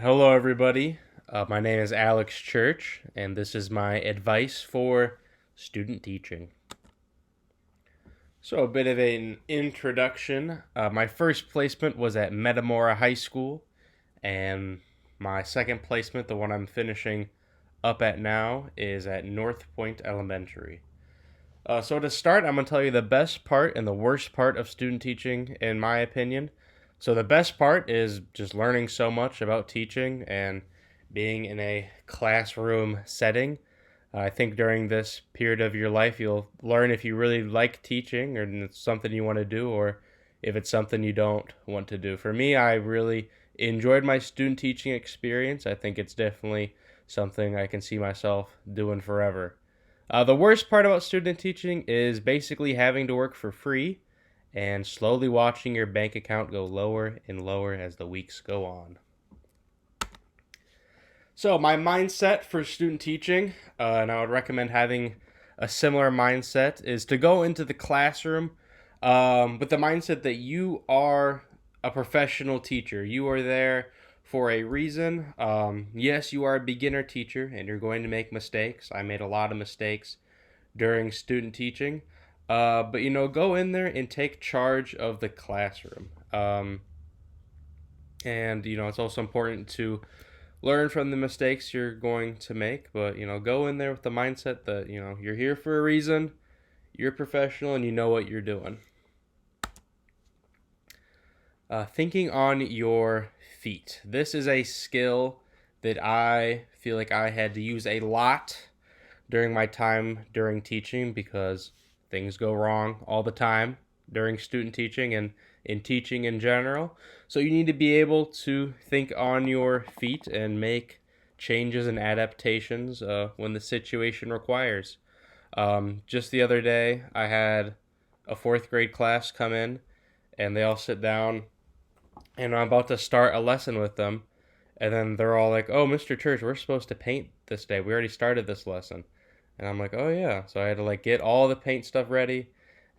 Hello, everybody. My name is Alex Church, and this is my advice for student teaching. So, a bit of an introduction. My first placement was at Metamora High School, and my second placement, the one I'm finishing up at now, is at North Point Elementary. So, to start, I'm going to tell you the best part and the worst part of student teaching, in my opinion. So, the best part is just learning so much about teaching and being in a classroom setting. I think during this period of your life, you'll learn if you really like teaching or it's something you want to do, or if it's something you don't want to do. For me, I really enjoyed my student teaching experience. I think it's definitely something I can see myself doing forever. The worst part about student teaching is basically having to work for free and slowly watching your bank account go lower and lower as the weeks go on. So, my mindset for student teaching, and I would recommend having a similar mindset, is to go into the classroom with the mindset that you are a professional teacher. You are there for a reason. Yes, you are a beginner teacher and you're going to make mistakes. I made a lot of mistakes during student teaching. But go in there and take charge of the classroom. And it's also important to learn from the mistakes you're going to make, but go in there with the mindset that you're here for a reason, you're professional, and you know what you're doing. Thinking on your feet. This is a skill that I feel like I had to use a lot during my time during teaching because things go wrong all the time during student teaching and in teaching in general. So you need to be able to think on your feet and make changes and adaptations when the situation requires. Just the other day, I had a fourth grade class come in and they all sit down and I'm about to start a lesson with them. And then they're all like, "Oh, Mr. Church, we're supposed to paint this day. We already started this lesson." And I'm like, "Oh yeah." So I had to get all the paint stuff ready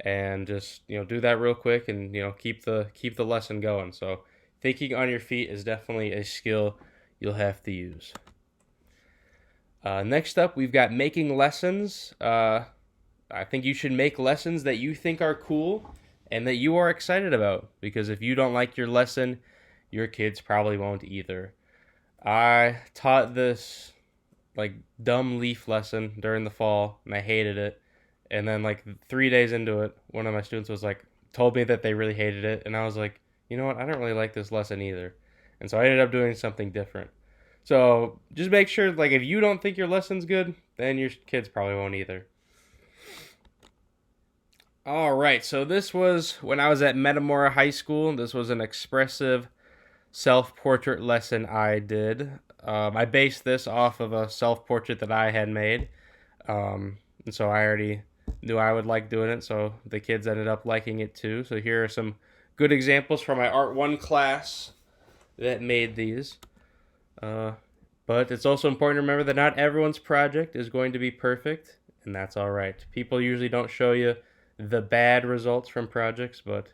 and just, do that real quick and, keep the lesson going. So thinking on your feet is definitely a skill you'll have to use. Next up, we've got making lessons. I think you should make lessons that you think are cool and that you are excited about because if you don't like your lesson, your kids probably won't either. I taught this dumb leaf lesson during the fall and I hated it. And then 3 days into it, one of my students was told me that they really hated it, and I was like, you know what? I don't really like this lesson either. And so I ended up doing something different. So just make sure if you don't think your lesson's good, then your kids probably won't either. All right, so this was when I was at Metamora High School. This was an expressive self portrait lesson I did. I based this off of a self portrait that I had made. And so I already knew I would like doing it, so the kids ended up liking it too. So here are some good examples from my Art 1 class that made these. But it's also important to remember that not everyone's project is going to be perfect, and that's all right. People usually don't show you the bad results from projects, but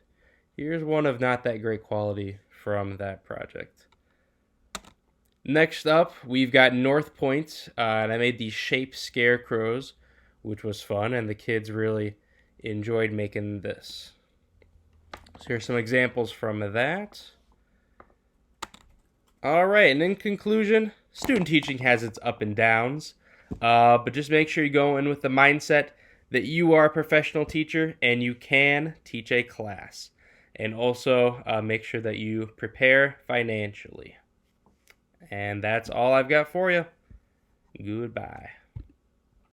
here's one of not that great quality from that project. Next up, we've got North Point, and I made these shape scarecrows, which was fun, and the kids really enjoyed making this. So here's some examples from that. All right, and in conclusion, student teaching has its up and downs, but just make sure you go in with the mindset that you are a professional teacher and you can teach a class. And also make sure that you prepare financially. And that's all I've got for you. Goodbye.